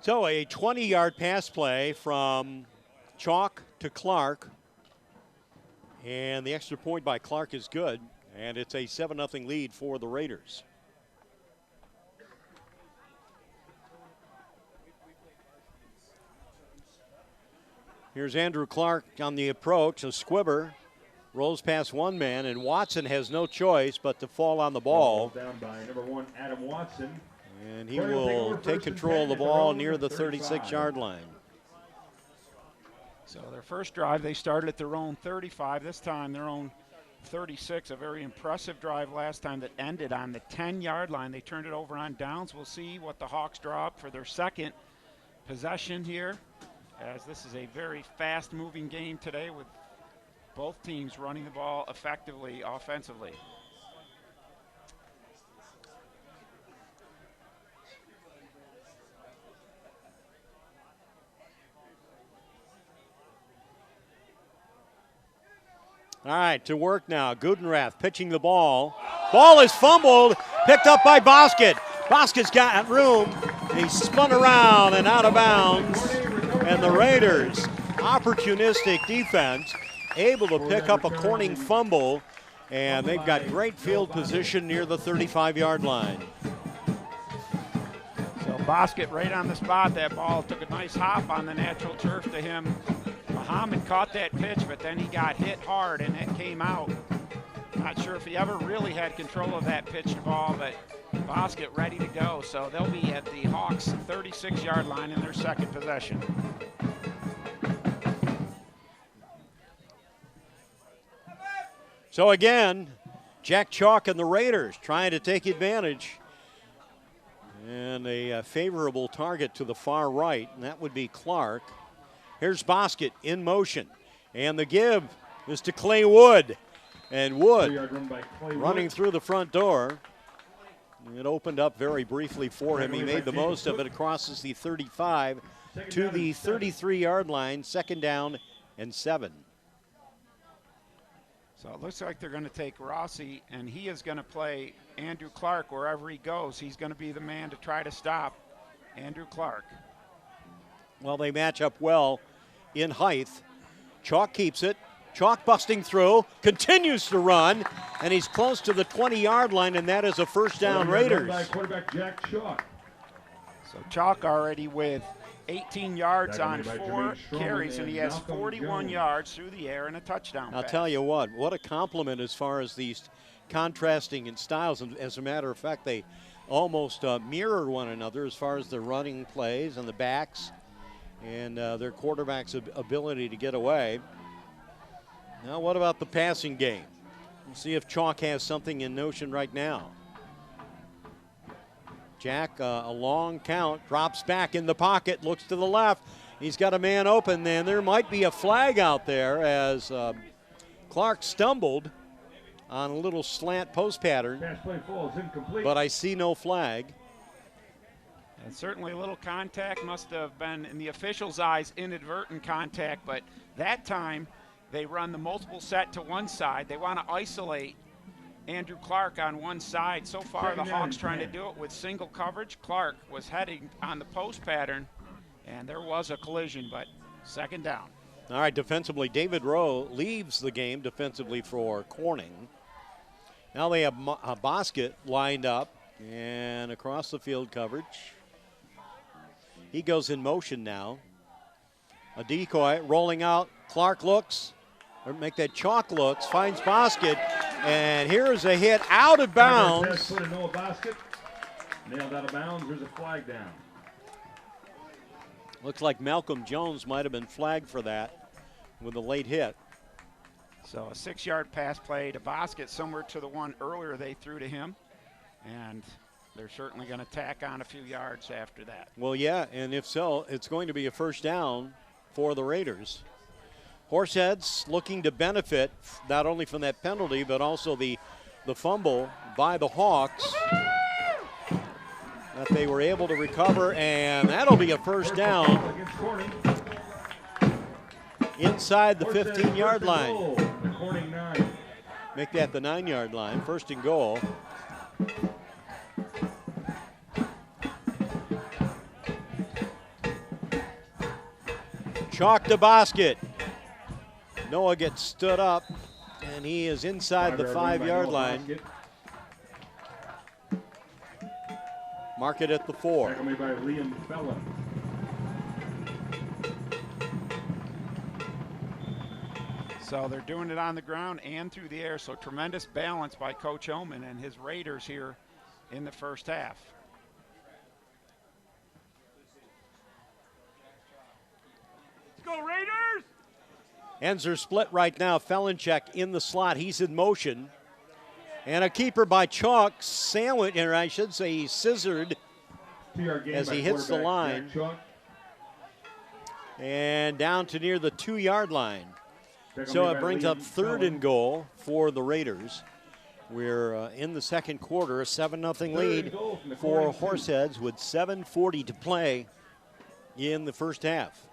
So a 20-yard pass play from Chalk to Clark. And the extra point by Clark is good. And it's a 7-0 lead for the Raiders. Here's Andrew Clark on the approach. A squibber rolls past one man, and Watson has no choice but to fall on the ball. Down by number 1, Adam Watson. And he will take control of the ball near the 36-yard line. So their first drive, they started at their own 35. This time, their own 36. A very impressive drive last time that ended on the 10-yard line. They turned it over on downs. We'll see what the Hawks draw up for their second possession here, as this is a very fast-moving game today with both teams running the ball effectively offensively. All right, to work now. Gudenrath pitching the ball. Ball is fumbled, picked up by Bosket. Bosket's got room. He spun around and out of bounds. And the Raiders, opportunistic defense, able to pick up a Corning fumble. And they've got great field position near the 35-yard line. So Bosket right on the spot. That ball took a nice hop on the natural turf to him. Muhammad caught that pitch, but then he got hit hard and it came out. Not sure if he ever really had control of that pitched ball, but Bosket ready to go. So they'll be at the Hawks' 36-yard line in their second possession. So again, Jack Chalk and the Raiders trying to take advantage. And a favorable target to the far right, and that would be Clark. Here's Bosket in motion, and the give is to Clay Wood. And Wood running through the front door. It opened up very briefly for him. He made the most of it. It crosses the 35 to the 33-yard line, 2nd down and 7. So it looks like they're going to take Rossi, and he is going to play Andrew Clark wherever he goes. He's going to be the man to try to stop Andrew Clark. Well, they match up well in height. Chalk keeps it. Chalk busting through, continues to run, and he's close to the 20-yard line, and that is a first down Raiders. Quarterback Jack Chalk. So Chalk already with 18 yards on 4 carries, and he has 41 yards through the air and a touchdown pass. I'll tell you what a compliment as far as these contrasting in styles. And as a matter of fact, they almost mirror one another as far as the running plays and the backs and their quarterback's ability to get away. Now what about the passing game? We'll see if Chalk has something in motion right now. Jack, a long count, drops back in the pocket, looks to the left. He's got a man open, and there might be a flag out there as Clark stumbled on a little slant post pattern. Pass play falls incomplete. But I see no flag. And certainly a little contact must have been, in the official's eyes, inadvertent contact, but that time they run the multiple set to one side. They want to isolate Andrew Clark on one side. So far, the Hawks trying to do it with single coverage. Clark was heading on the post pattern, and there was a collision, but 2nd down. All right, defensively, David Rowe leaves the game defensively for Corning. Now they have Bosket lined up and across the field coverage. He goes in motion now. A decoy rolling out. Clark looks, or make that Chalk looks, finds Bosket, and here's a hit out of bounds. Noah Bosket nailed out of bounds. There's a flag down. Looks like Malcolm Jones might have been flagged for that with a late hit. So a 6-yard pass play to Bosket, similar to the one earlier they threw to him, and they're certainly going to tack on a few yards after that. Well, yeah, and if so, it's going to be a first down for the Raiders. Horseheads looking to benefit not only from that penalty, but also the fumble by the Hawks that they were able to recover, and that'll be a first down inside the 15-yard line. Make that the 9-yard line, 1st and goal. Chalk to basket. Noah gets stood up, and he is inside the 5-yard line. Mark it at the 4. Tackle made by Liam Fella. So they're doing it on the ground and through the air. So tremendous balance by Coach Oman and his Raiders here in the first half. Let's go Raiders! Ends are split right now. Felinchek in the slot. He's in motion. And a keeper by Chalk, sandwich, or I should say he scissored as he hits the line. And down to near the 2-yard line. So it brings up 3rd and goal for the Raiders. We're in the second quarter, a 7-0 lead for Horseheads with 7:40 to play in the first half.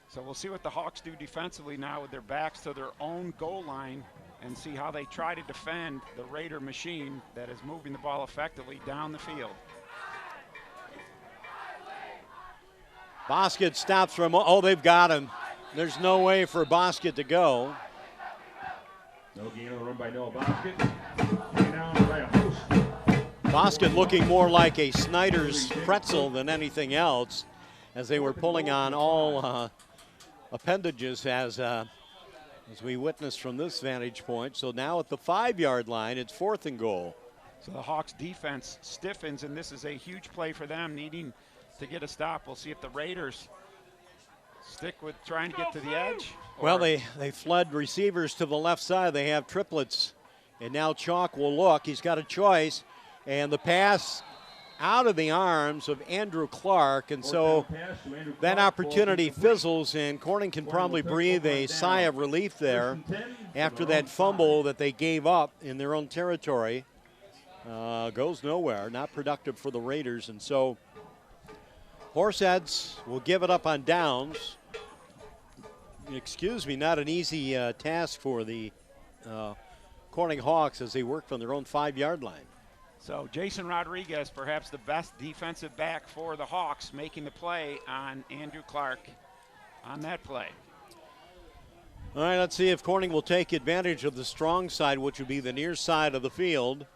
So we'll see what the Hawks do defensively now with their backs to their own goal line and see how they try to defend the Raider machine that is moving the ball effectively down the field. Bosket stops from, oh, they've got him. There's no way for Bosket to go. No gain on the run by Noah Bosket. Taken down by a host. Bosket looking more like a Snyder's pretzel than anything else, as they were pulling on all appendages as we witnessed from this vantage point. So now at the 5-yard line, it's 4th and goal. So the Hawks defense stiffens, and this is a huge play for them, needing to get a stop. We'll see if the Raiders stick with trying to get to the edge. Well, they fled receivers to the left side. They have triplets, and now Chalk will look. He's got a choice, and the pass out of the arms of Andrew Clark, and so that opportunity fizzles, and Corning can probably breathe a sigh of relief there after that fumble that they gave up in their own territory. Goes nowhere, not productive for the Raiders, and so Horseheads will give it up on downs. Excuse me, not an easy task for the Corning Hawks as they work from their own 5-yard line. So Jason Rodriguez, perhaps the best defensive back for the Hawks, making the play on Andrew Clark on that play. All right, let's see if Corning will take advantage of the strong side, which would be the near side of the field.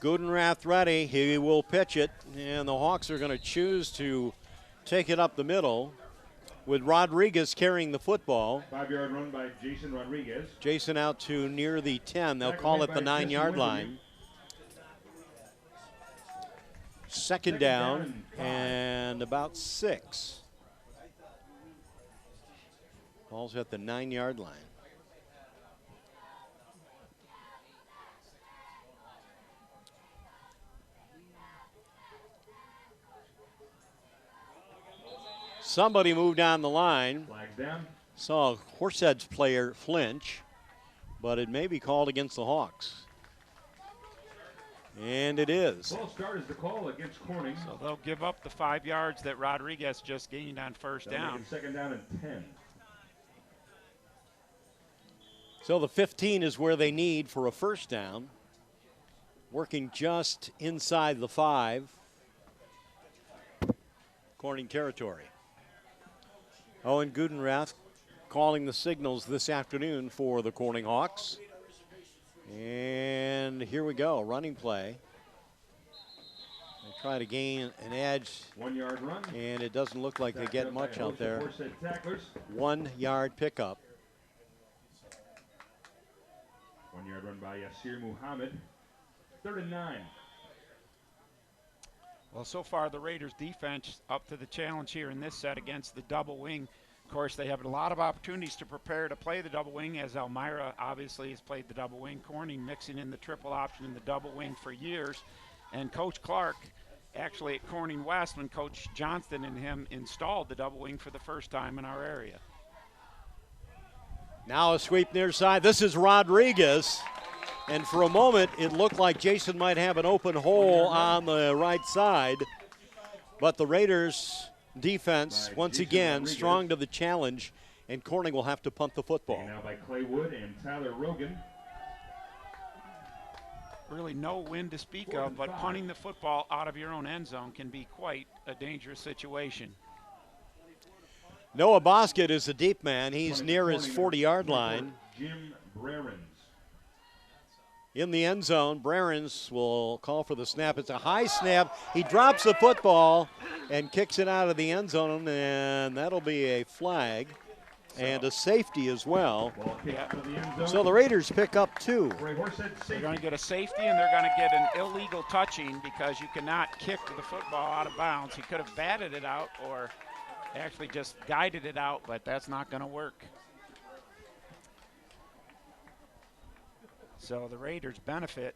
Gudenrath ready. He will pitch it, and the Hawks are going to choose to take it up the middle with Rodriguez carrying the football. 5-yard run by Jason Rodriguez. Jason out to near the 10. They'll call it the 9-yard line. Second down and about 6. Ball's at the 9-yard line. Somebody moved down the line. Flag down. Saw a Horseheads player flinch, but it may be called against the Hawks. And it is. False start is the call against Corning. So they'll give up the 5 yards that Rodriguez just gained on first down. Second down and 10. So the 15 is where they need for a first down. Working just inside the 5. Corning territory. Owen Gudenrath calling the signals this afternoon for the Corning Hawks. And here we go, running play. They try to gain an edge. 1-yard run. And it doesn't look like they get much out there. 1-yard pickup. 1-yard run by Yasir Muhammad. 3rd and 9. Well, so far the Raiders defense up to the challenge here in this set against the double wing. Of course, they have a lot of opportunities to prepare to play the double wing, as Elmira obviously has played the double wing. Corning mixing in the triple option in the double wing for years. And Coach Clark, actually at Corning West, when Coach Johnston and him installed the double wing for the first time in our area. Now a sweep near side. This is Rodriguez. And for a moment, it looked like Jason might have an open hole on the right side. But the Raiders' defense, once again, strong to the challenge, and Corning will have to punt the football. Now by Clay Wood and Tyler Rogan. really no wind to speak of, but punting the football out of your own end zone can be quite a dangerous situation. Noah Bosket is a deep man. He's near his 40-yard line. Jim Brarens. In the end zone, Brarens will call for the snap. It's a high snap. He drops the football and kicks it out of the end zone, and that'll be a flag and a safety as well. So the Raiders pick up 2. They're going to get a safety, and they're going to get an illegal touching because you cannot kick the football out of bounds. He could have batted it out or actually just guided it out, but that's not going to work. So the Raiders benefit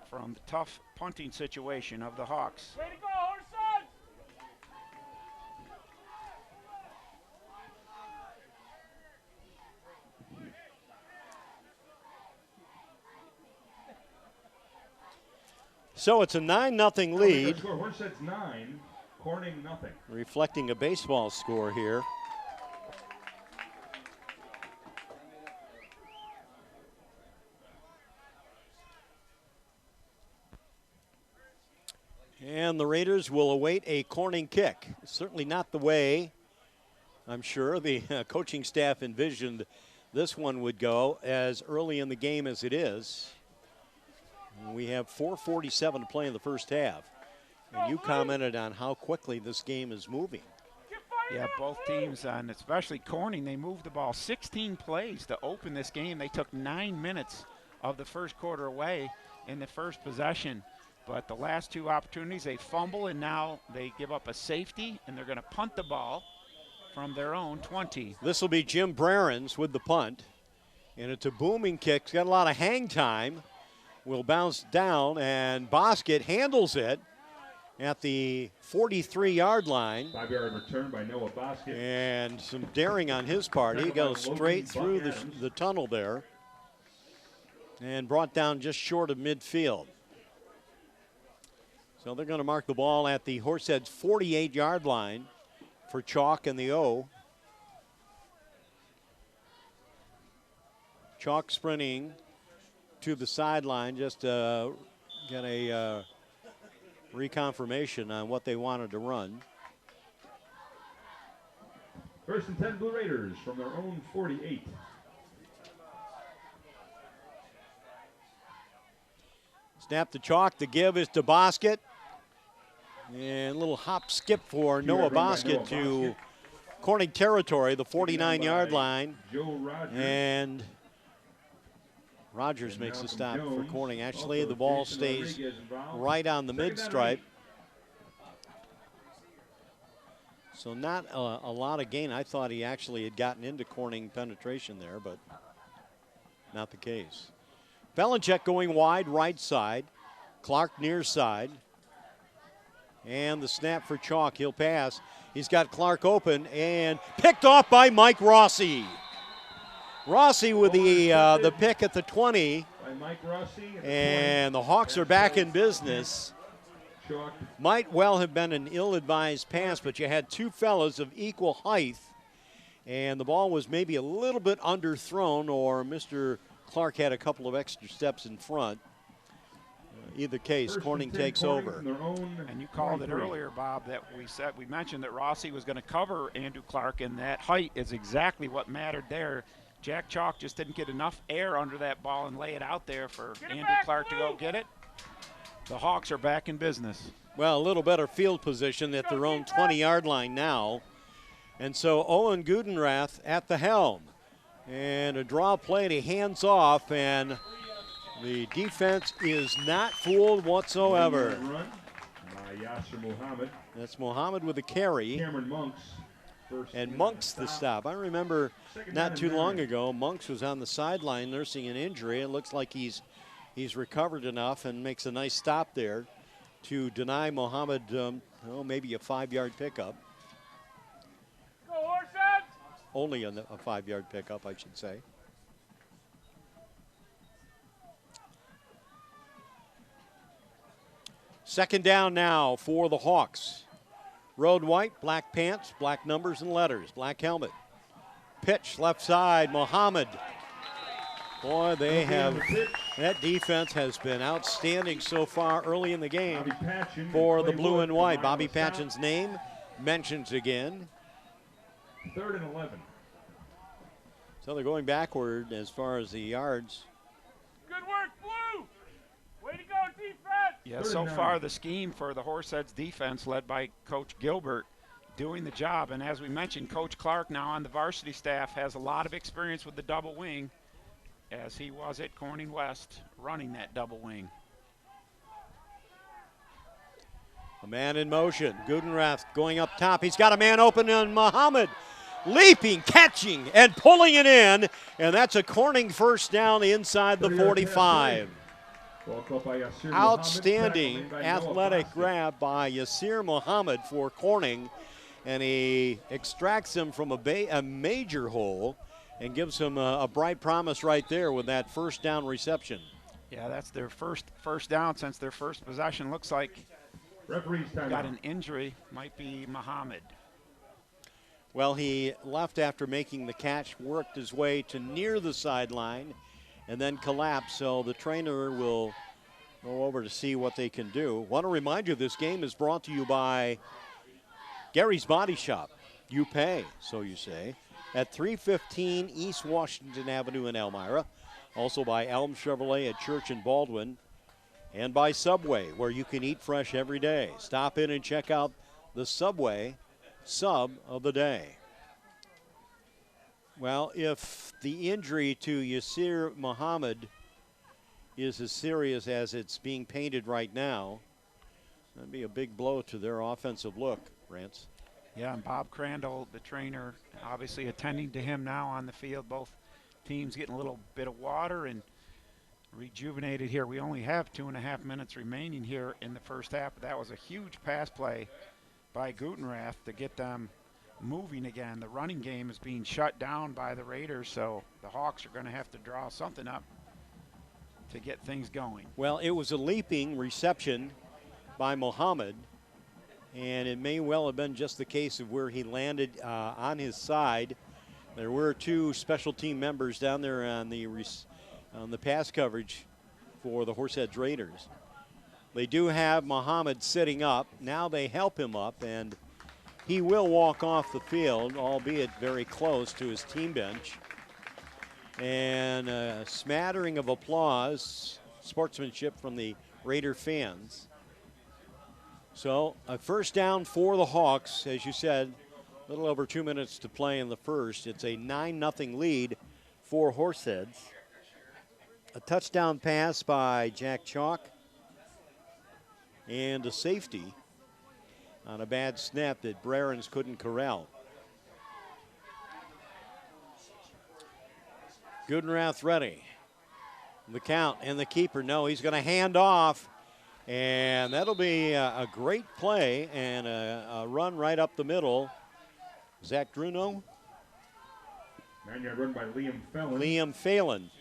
from the tough punting situation of the Hawks. Way to go, Horseheads! So it's a 9-0 lead. Horseheads 9, Corning nothing. Reflecting a baseball score here. And the Raiders will await a Corning kick. Certainly not the way, I'm sure, the coaching staff envisioned this one would go as early in the game as it is. We have 4:47 to play in the first half. And you commented on how quickly this game is moving. Yeah, both teams, and especially Corning, they moved the ball 16 plays to open this game. They took 9 minutes of the first quarter away in the first possession. But the last 2 opportunities, they fumble, and now they give up a safety, and they're going to punt the ball from their own 20. This will be Jim Brarens with the punt. And it's a booming kick. It's got a lot of hang time. Will bounce down, and Bosket handles it at the 43-yard line. 5-yard return by Noah Bosket. And some daring on his part. He goes straight through the tunnel there and brought down just short of midfield. So they're going to mark the ball at the Horseheads 48-yard line for Chalk and the O. Chalk sprinting to the sideline just to get a reconfirmation on what they wanted to run. 1st and 10 Blue Raiders from their own 48. Snap to Chalk. The give is to Bosket. And a little hop skip for Noah Bosket to Corning territory, the 49-yard line. Joe Rogers. And Rogers makes the stop for Corning. Actually, the ball stays right on the mid-stripe. So not a lot of gain. I thought he actually had gotten into Corning penetration there, but not the case. Belichick going wide, right side. Clark near side. And the snap for Chalk. He'll pass. He's got Clark open and picked off by Mike Rossi. Rossi with the pick at the 20. By Mike Rossi. And the Hawks are back in business. Chalk. Might well have been an ill-advised pass, but you had 2 fellas of equal height. And the ball was maybe a little bit underthrown, or Mr. Clark had a couple of extra steps in front. Either case, Corning takes over. And you called it earlier, Bob, that we mentioned that Rossi was going to cover Andrew Clark, and that height is exactly what mattered there. Jack Chalk just didn't get enough air under that ball and lay it out there for Andrew Clark to go get it. The Hawks are back in business. Well, a little better field position at their own 20-yard line now. And so Owen Gudenrath at the helm. And a draw play, and he hands off, and the defense is not fooled whatsoever. Run by Yasser Muhammad. That's Muhammad with a carry. Cameron Monks. And Monks the stop. I remember not too long ago, Monks was on the sideline nursing an injury. It looks like he's recovered enough and makes a nice stop there to deny Muhammad maybe a 5-yard pickup. Go Horseheads! Only a 5-yard pickup, I should say. Second down now for the Hawks. Road white, black pants, black numbers and letters, black helmet. Pitch left side, Muhammad. Boy, they No gain have, on the pitch. that defense has been outstanding so far early in the game Bobby Patchen for and the Clay blue Wood and white. combined Bobby on the stop. Patchen's name mentions again. 3rd and 11. So they're going backward as far as the yards. Good work, Blue. Way to go, defense. Yeah, 3rd so and 9. far the scheme for the Horseheads defense led by Coach Gilbert doing the job. And as we mentioned, Coach Clark now on the varsity staff has a lot of experience with the double wing as he was at Corning West running that double wing. A man in motion. Gudenrath going up top. He's got a man open on Muhammad. Leaping, catching, and pulling it in. And that's a Corning first down inside the 45. Outstanding athletic grab by Yasir Muhammad for Corning. And he extracts him from a major hole and gives him a bright promise right there with that first down reception. Yeah, that's their first down since their first possession. Looks like Referee's timeout. got an injury. Might be Muhammad. Well, he left after making the catch, worked his way to near the sideline, and then collapsed. So the trainer will go over to see what they can do. Want to remind you, this game is brought to you by Gary's Body Shop. You pay, so you say, at 315 East Washington Avenue in Elmira. Also by Elm Chevrolet at Church and Baldwin. And by Subway, where you can eat fresh every day. Stop in and check out the Subway sub of the day. Well, if the injury to Yasir Muhammad is as serious as it's being painted right now, that'd be a big blow to their offensive look, Rance. Yeah, and Bob Crandall, the trainer, obviously attending to him now on the field. Both teams getting a little bit of water and rejuvenated here. We only have 2.5 minutes remaining here in the first half, but that was a huge pass play by Gutenrath to get them moving again. The running game is being shut down by the Raiders, so the Hawks are going to have to draw something up to get things going. Well, it was a leaping reception by Muhammad, and it may well have been just the case of where he landed on his side. There were two special team members down there on the pass coverage for the Horseheads Raiders. They do have Muhammad sitting up. Now they help him up, and he will walk off the field, albeit very close to his team bench. And a smattering of applause, sportsmanship from the Raider fans. So a first down for the Hawks, as you said, a little over 2 minutes to play in the first. It's a 9-0 lead for Horseheads. A touchdown pass by Jack Chalk and a safety on a bad snap that Brarens couldn't corral. Gudenrath ready. The count and the keeper. No, he's going to hand off. And that'll be a great play and a run right up the middle. Zach Druno. 9-yard run by Liam Phelan. Liam Phelan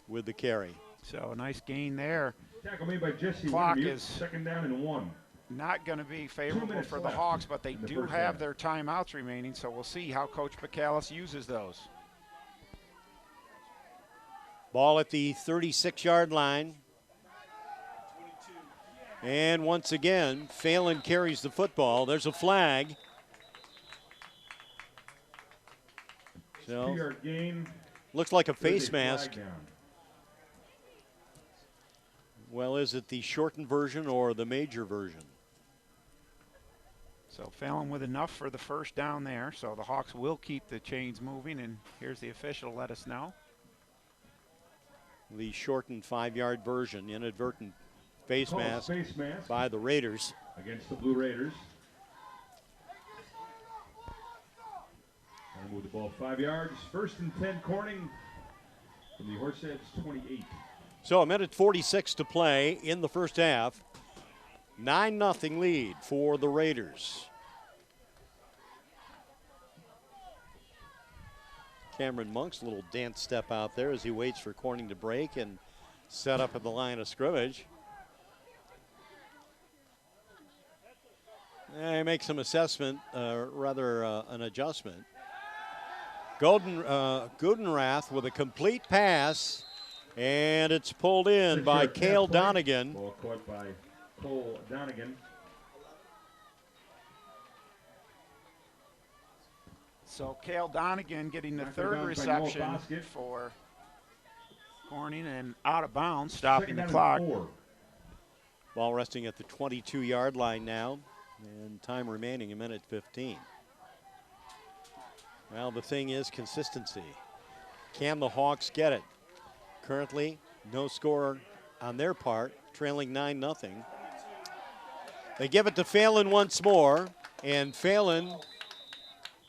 with the carry. So a nice gain there. Tackle made by Jesse Clock Wintermute. is 2nd down and 1. Not going to be favorable minutes for the left Hawks, but they in the do first have half. their timeouts remaining, so we'll see how Coach Picalis uses those. Ball at the 36-yard line. And once again, Phelan carries the football. There's a flag. So 2-yard gain. looks like a There's face a flag mask. down. Well, is it the shortened version or the major version? So Phelan with enough for the first down there, so the Hawks will keep the chains moving, and here's the official to let us know. The shortened 5-yard version, inadvertent face Calls mask face mask by the Raiders. against the Blue Raiders. And move the ball 5 yards. 1st and 10 Corning from the Horseheads 28. So 1:46 to play in the first half. 9-0 lead for the Raiders. Cameron Monk's little dance step out there as he waits for Corning to break and set up at the line of scrimmage. He makes some assessment, an adjustment. Gudenrath with a complete pass, and it's pulled in by Cale Donegan. Ball caught by Cole Donegan. So Cale Donegan getting the third reception for Corning and out of bounds, stopping the clock. Ball resting at the 22-yard line now, and time remaining 1:15. Well, the thing is consistency. Can the Hawks get it? Currently, no score on their part, trailing 9-0. They give it to Phelan once more, and Phelan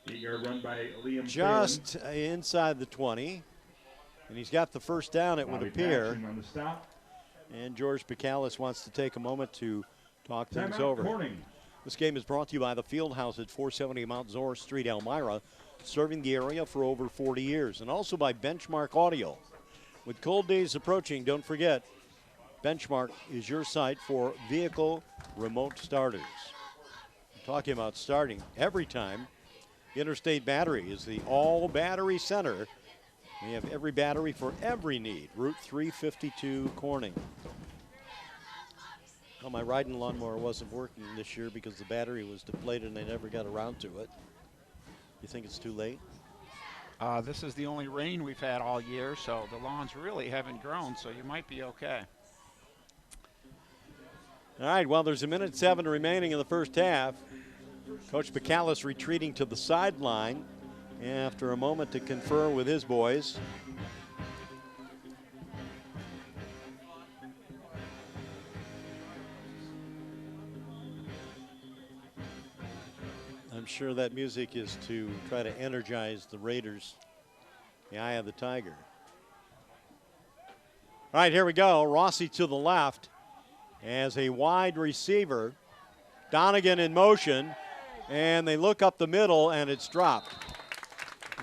Run by Liam just inside the 20. And he's got the first down, it would appear. On the stop. And George Picalis wants to take a moment to talk things over. Corning. This game is brought to you by the Fieldhouse at 470 Mount Zor Street, Elmira, serving the area for over 40 years. And also by Benchmark Audio. With cold days approaching, don't forget, Benchmark is your site for vehicle remote starters. I'm talking about starting every time. Interstate Battery is the all-battery center. We have every battery for every need. Route 352 Corning. Well, my riding lawnmower wasn't working this year because the battery was depleted and I never got around to it. You think it's too late? This is the only rain we've had all year, so the lawns really haven't grown, so you might be okay. All right, well, there's 1:07 remaining in the first half. Coach Picalis retreating to the sideline after a moment to confer with his boys. I'm sure that music is to try to energize the Raiders, the eye of the tiger. All right, here we go. Rossi to the left as a wide receiver. Donegan in motion, and they look up the middle, and it's dropped.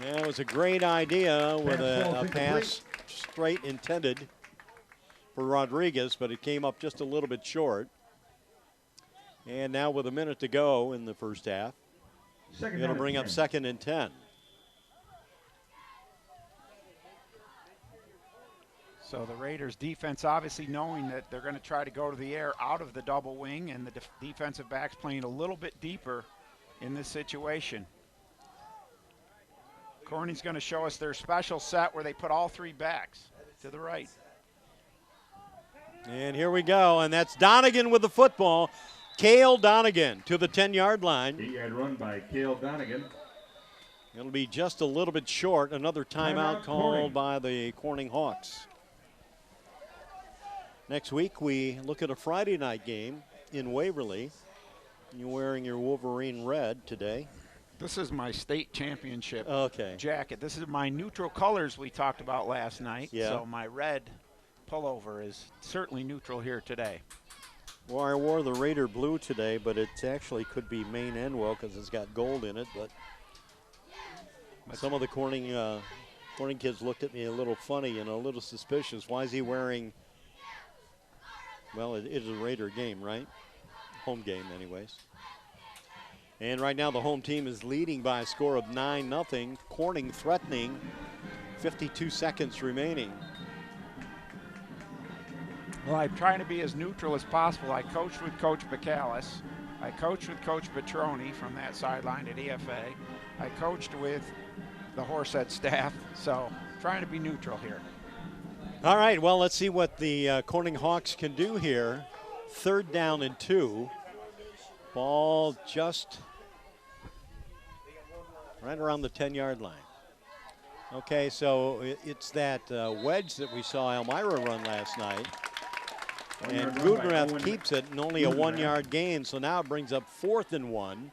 That was a great idea with a pass straight intended for Rodriguez, but it came up just a little bit short. And now with a minute to go in the first half, going to bring up 2nd and 10. So the Raiders defense obviously knowing that they're going to try to go to the air out of the double wing, and the defensive backs playing a little bit deeper in this situation. Corning's going to show us their special set where they put all three backs to the right. And here we go, and that's Donegan with the football. Cale Donegan to the 10-yard line. 8-yard run by Cale Donegan. It'll be just a little bit short. Another timeout called by the Corning Hawks. Next week, we look at a Friday night game in Waverly. You're wearing your Wolverine red today. This is my state championship jacket. This is my neutral colors we talked about last night. Yeah. So my red pullover is certainly neutral here today. Well, I wore the Raider blue today, but it actually could be Maine Enwell because it's got gold in it. But some of the Corning kids looked at me a little funny and a little suspicious. Why is he wearing? Well, it is a Raider game, right? Home game, anyways. And right now the home team is leading by a score of 9-0. Corning threatening. 52 seconds remaining. Well, I'm trying to be as neutral as possible. I coached with Coach Picalis. I coached with Coach Petroni from that sideline at EFA. I coached with the Horseheads staff, so trying to be neutral here. All right, well, let's see what the Corning Hawks can do here. 3rd down and 2. Ball just right around the 10-yard line. Okay, so it's that wedge that we saw Elmira run last night. And Gudenrath keeps it and only a 1-yard gain, so now it brings up 4th and 1.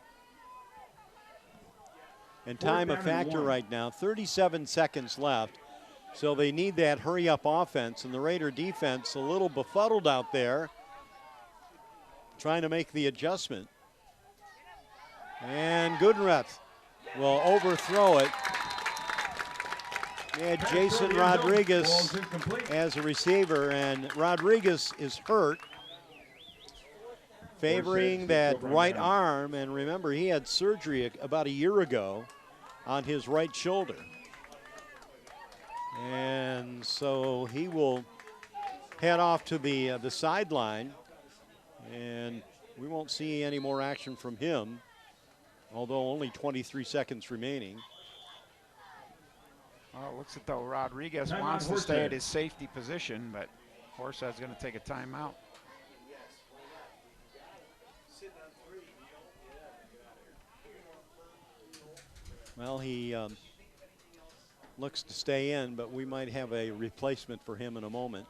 And time a factor right now, 37 seconds left. So they need that hurry-up offense, and the Raider defense a little befuddled out there, trying to make the adjustment. And Gudenrath will overthrow it. They had Jason Rodriguez as a receiver, and Rodriguez is hurt, favoring that right arm. And remember, he had surgery about a year ago on his right shoulder. And so he will head off to the sideline, and we won't see any more action from him, although only 23 seconds remaining. Well, it looks as though Rodriguez wants to stay at his safety position, but Horsehead's going to take a timeout. Well, he looks to stay in, but we might have a replacement for him in a moment.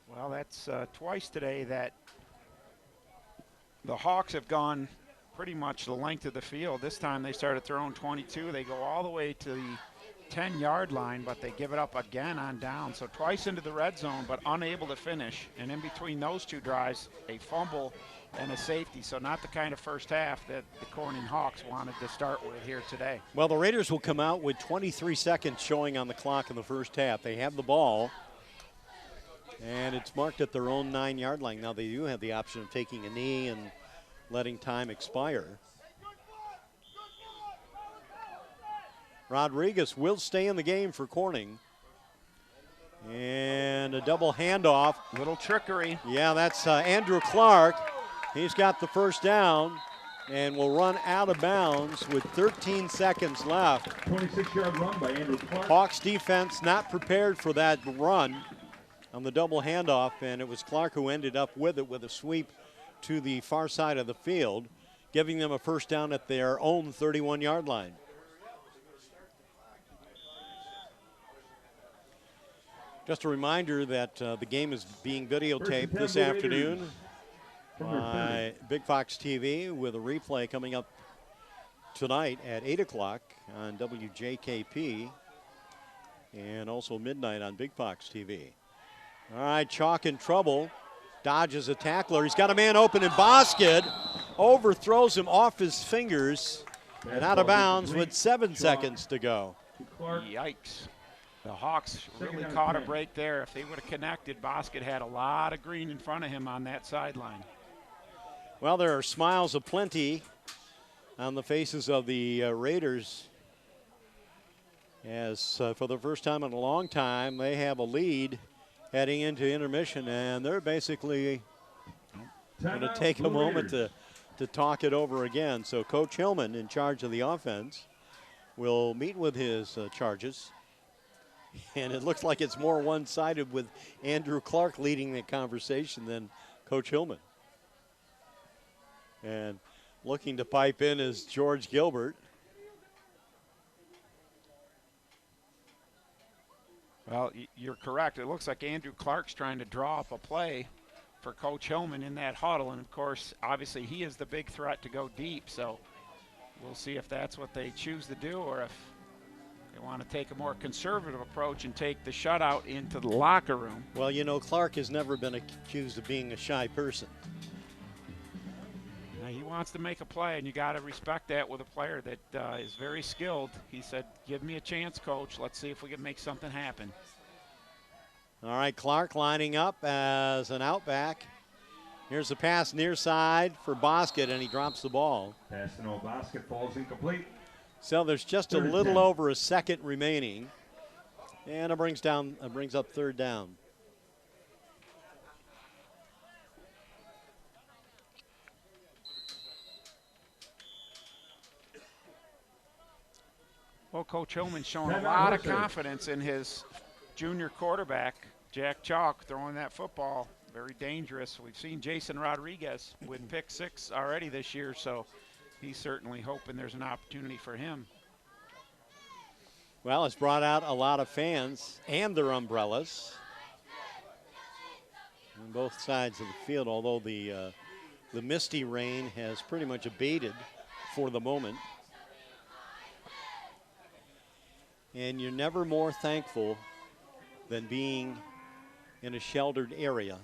Well, that's twice today that the Hawks have gone pretty much the length of the field. This time they started throwing 22. They go all the way to the 10-yard line, but they give it up again on down. So twice into the red zone, but unable to finish. And in between those two drives, a fumble and a safety. So not the kind of first half that the Corning Hawks wanted to start with here today. Well, the Raiders will come out with 23 seconds showing on the clock in the first half. They have the ball, and it's marked at their own 9-yard line. Now they do have the option of taking a knee and letting time expire. Rodriguez will stay in the game for Corning. And a double handoff. Little trickery. Yeah, that's Andrew Clark. He's got the first down and will run out of bounds with 13 seconds left. 26-yard run by Andrew Clark. Hawks defense not prepared for that run on the double handoff, and it was Clark who ended up with it with a sweep to the far side of the field, giving them a first down at their own 31-yard line. Just a reminder that the game is being videotaped this afternoon by Big Fox TV, with a replay coming up tonight at 8 o'clock on WJKP and also midnight on Big Fox TV. All right, Chalk in trouble. Dodges a tackler. He's got a man open in Bosket. Overthrows him off his fingers and out of bounds with 7 seconds to go. Yikes. The Hawks really caught a break there. If they would have connected, Bosket had a lot of green in front of him on that sideline. Well, there are smiles aplenty on the faces of the Raiders, as for the first time in a long time, they have a lead heading into intermission, and they're basically going to take a moment to talk it over again. So Coach Hillman, in charge of the offense, will meet with his charges. And it looks like it's more one-sided with Andrew Clark leading the conversation than Coach Hillman. And looking to pipe in is George Gilbert. Well, you're correct. It looks like Andrew Clark's trying to draw up a play for Coach Hillman in that huddle. And, of course, obviously he is the big threat to go deep. So we'll see if that's what they choose to do, or if they want to take a more conservative approach and take the shutout into the locker room. Well, you know, Clark has never been accused of being a shy person. Now, he wants to make a play, and you got to respect that with a player that is very skilled. He said, give me a chance, Coach. Let's see if we can make something happen. All right, Clark lining up as an outback. Here's the pass near side for Bosket, and he drops the ball. Pass to no Bosket, falls incomplete. So there's just a little over a second remaining, and it brings up third down. Well, Coach Hillman's showing a lot of confidence in his junior quarterback, Jack Chalk, throwing that football. Very dangerous. We've seen Jason Rodriguez with pick 6 already this year, so he's certainly hoping there's an opportunity for him. Well, it's brought out a lot of fans and their umbrellas on both sides of the field, although the misty rain has pretty much abated for the moment. And you're never more thankful than being in a sheltered area.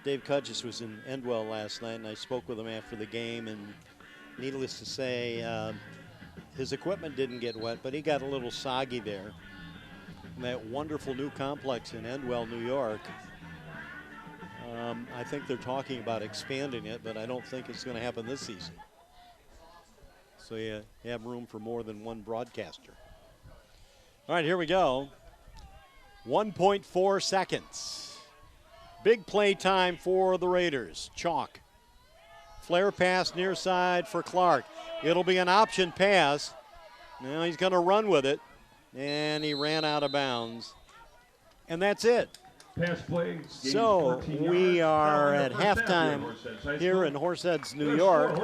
Dave Cudges was in Endwell last night, and I spoke with him after the game, and needless to say, his equipment didn't get wet, but he got a little soggy there. And that wonderful new complex in Endwell, New York, I think they're talking about expanding it, but I don't think it's going to happen this season. so you have room for more than one broadcaster. All right, here we go. 1.4 seconds. Big play time for the Raiders. Chalk. Flare pass near side for Clark. It'll be an option pass. Now he's going to run with it, and he ran out of bounds. And that's it. Pass play. So we are at halftime here in Horseheads, New York.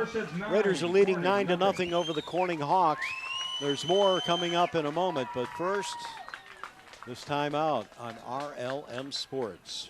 Raiders are leading 9-0 over the Corning Hawks. There's more coming up in a moment, but first, this timeout on RLM Sports.